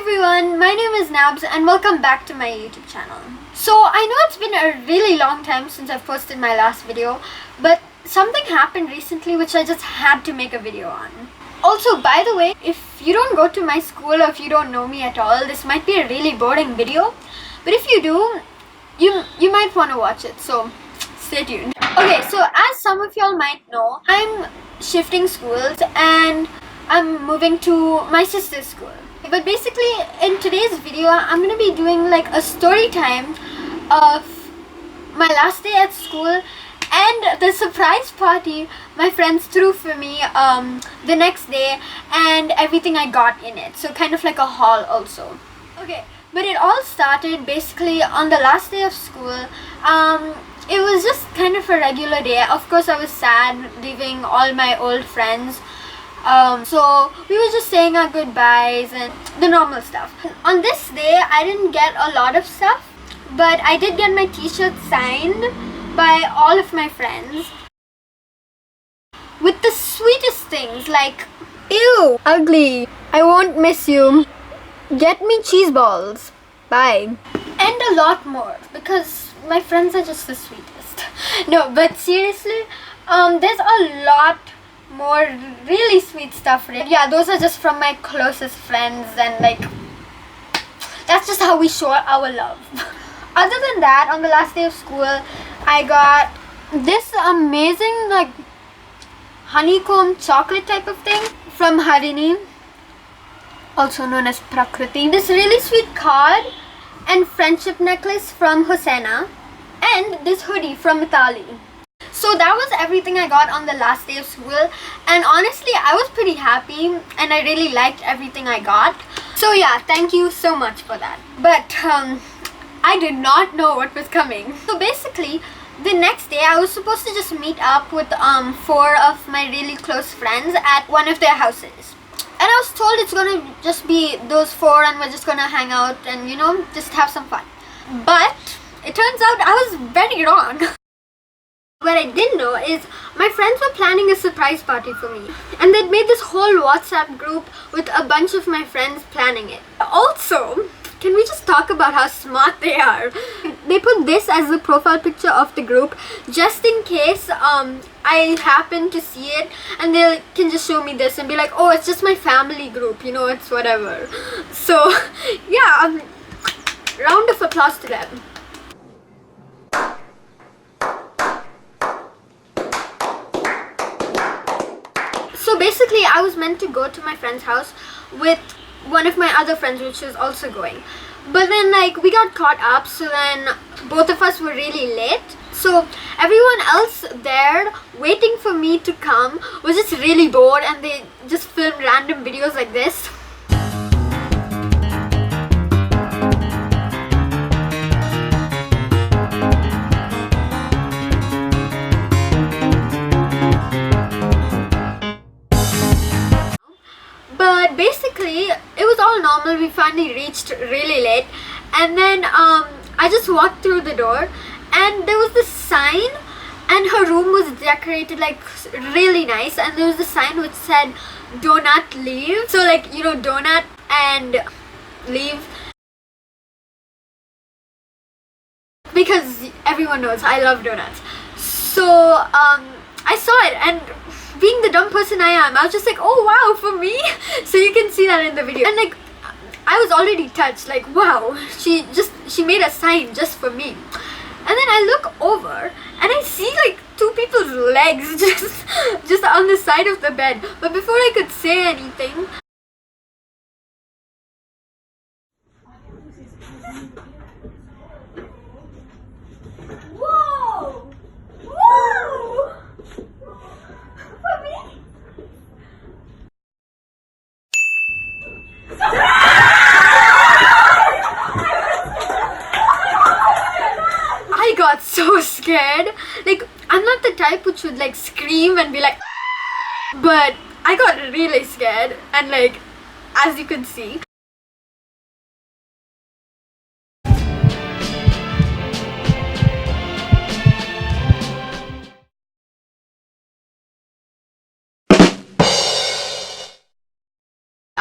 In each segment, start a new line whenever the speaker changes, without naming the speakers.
everyone, my name is Nabz and welcome back to my YouTube channel. So I know it's been a really long time since I've posted my last video, but something happened recently which I just had to make a video on. Also, by the way, if you don't go to my school or if you don't know me at all, this might be a really boring video, but if you do, you might want to watch it, so stay tuned. Okay, so as some of y'all might know, I'm shifting schools and I'm moving to my sister's school. But basically, in today's video, I'm going to be doing like a story time of my last day at school and the surprise party my friends threw for me the next day and everything I got in it. So kind of like a haul also. Okay, but it all started basically on the last day of school. It was just kind of a regular day. Of course, I was sad leaving all my old friends. So we were just saying our goodbyes and the normal stuff. On this day, I didn't get a lot of stuff, but I did get my t-shirt signed by all of my friends with the sweetest things like, ew, ugly, I won't miss you, get me cheese balls, bye, and a lot more because my friends are just the sweetest. No, but seriously, there's a lot more really sweet stuff. Yeah, those are just from my closest friends and like that's just how we show our love. Other than that, on the last day of school, I got this amazing like honeycomb chocolate type of thing from Harini, also known as Prakriti. This really sweet card and friendship necklace from Hosena, and this hoodie from Mitali. So that was everything I got on the last day of school, and honestly I was pretty happy and I really liked everything I got. So yeah, thank you so much for that. But I did not know what was coming. So basically the next day I was supposed to just meet up with 4 of my really close friends at one of their houses. And I was told it's gonna just be those 4 and we're just gonna hang out and just have some fun. But it turns out I was very wrong. What I didn't know is my friends were planning a surprise party for me, and they'd made this whole WhatsApp group with a bunch of my friends planning it. Also, can we just talk about how smart they are? They put this as the profile picture of the group just in case I happen to see it, and they can just show me this and be like, oh, it's just my family group, it's whatever. So yeah, round of applause to them. So basically, I was meant to go to my friend's house with one of my other friends, which was also going. But then, we got caught up, so then both of us were really late. So everyone else there waiting for me to come was just really bored, and they just filmed random videos like this. But basically, it was all normal. We finally reached really late, and then I just walked through the door, and there was this sign, and her room was decorated like really nice, and there was a sign which said "Donut Leave." So donut and leave, because everyone knows I love donuts. So I saw it, and being the dumb person I am, I was just like, oh wow, for me? So you can see that in the video. And I was already touched, like wow, she made a sign just for me. And then I look over and I see 2 people's legs just on the side of the bed. But before I could say anything, whoa! Whoa! For me? I got so scared. I'm not the type which would scream and be like, but I got really scared, and as you can see.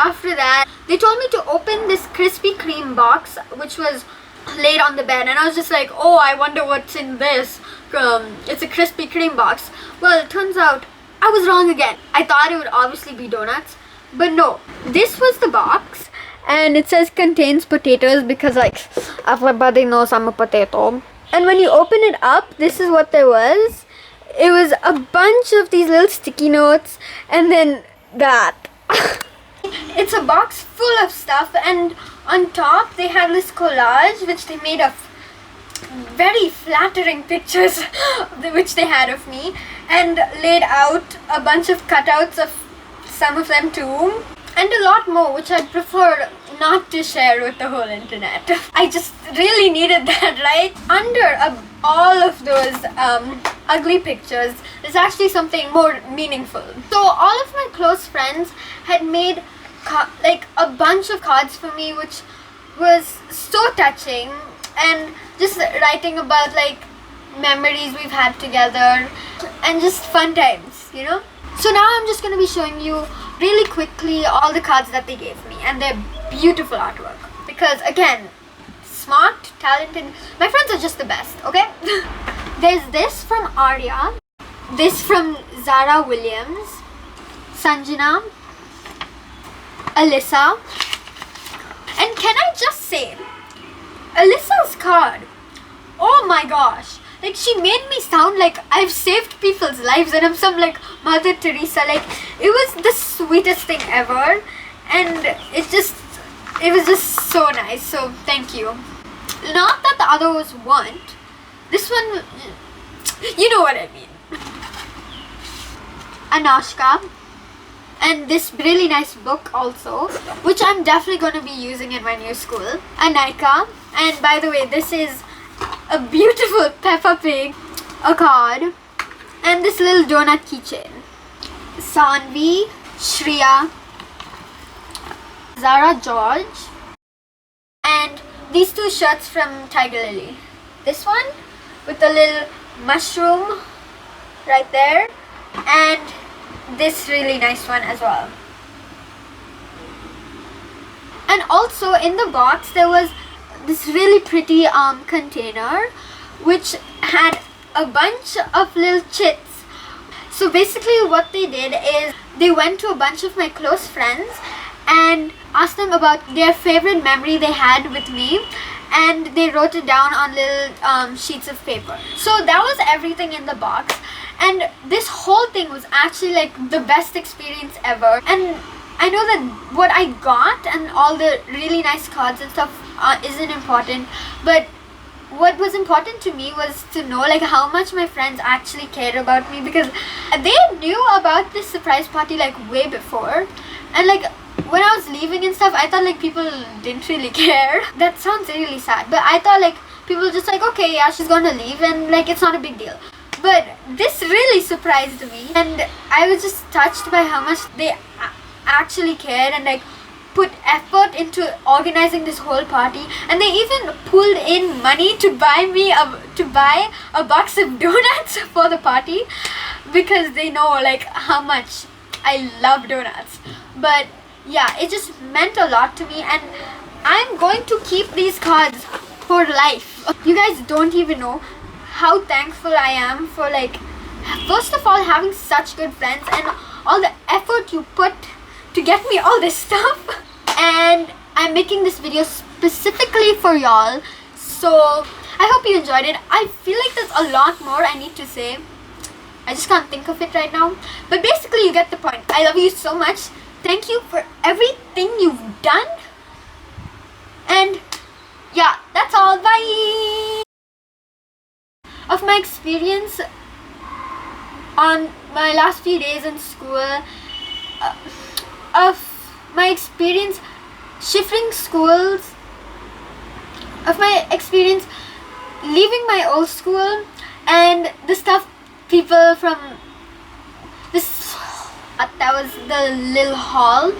after that, they told me to open this Krispy Kreme box, which was laid on the bed, and I was just like, oh, I wonder what's in this. It's a Krispy Kreme box. Well, it turns out I was wrong again. I thought it would obviously be donuts, but no. This was the box, and it says contains potatoes because, like, everybody knows I'm a potato. And when you open it up, this is what there was. It was a bunch of these little sticky notes, and then that. It's a box full of stuff, and on top they had this collage which they made of very flattering pictures which they had of me, and laid out a bunch of cutouts of some of them too, and a lot more which I prefer not to share with the whole internet. I just really needed that, right? Under all of those ugly pictures, there's actually something more meaningful. So all of my close friends had made like a bunch of cards for me, which was so touching, and just writing about like memories we've had together and just fun times, you know. So now I'm just going to be showing you really quickly all the cards that they gave me, and they're beautiful artwork because, again, smart, talented, my friends are just the best, okay? There's this from Arya, this from Zara Williams, Sanjana, Alyssa, and can I just say, Alyssa's card, oh my gosh, like, she made me sound like I've saved people's lives and I'm some like Mother Teresa. Like, it was the sweetest thing ever, and it was just so nice. So thank you. Not that the others weren't. This one, you know what I mean. Anashka, and this really nice book also, which I'm definitely going to be using in my new school. Anika, and by the way, this is a beautiful Peppa Pig, a card, and this little donut keychain. Sanvi, Shreya, Zara George, and these two shirts from Tiger Lily. This one with a little mushroom right there, and this really nice one as well. And also in the box there was this really pretty container which had a bunch of little chits. So basically what they did is they went to a bunch of my close friends and asked them about their favorite memory they had with me, and they wrote it down on little sheets of paper. So that was everything in the box, and this whole thing was actually like the best experience ever. And I know that what I got and all the really nice cards and stuff isn't important, but what was important to me was to know like how much my friends actually cared about me, because they knew about this surprise party like way before, and like when I was leaving and stuff, I thought like people didn't really care. That sounds really sad, but I thought like people were just like, okay, yeah, she's gonna leave and like it's not a big deal. But this really surprised me, and I was just touched by how much they actually cared and like put effort into organizing this whole party. And they even pulled in money to buy a box of donuts for the party, because they know like how much I love donuts. But yeah, it just meant a lot to me, and I'm going to keep these cards for life. You guys don't even know how thankful I am for, like, first of all, having such good friends and all the effort you put to get me all this stuff. And I'm making this video specifically for y'all, so I hope you enjoyed it. I feel like there's a lot more I need to say, I just can't think of it right now, but basically you get the point. I love you so much. Thank you for everything you've done, and yeah, that's all. Bye. Of my experience on my last few days in school, of my experience shifting schools, of my experience leaving my old school, and the stuff people from this, that was the little hall.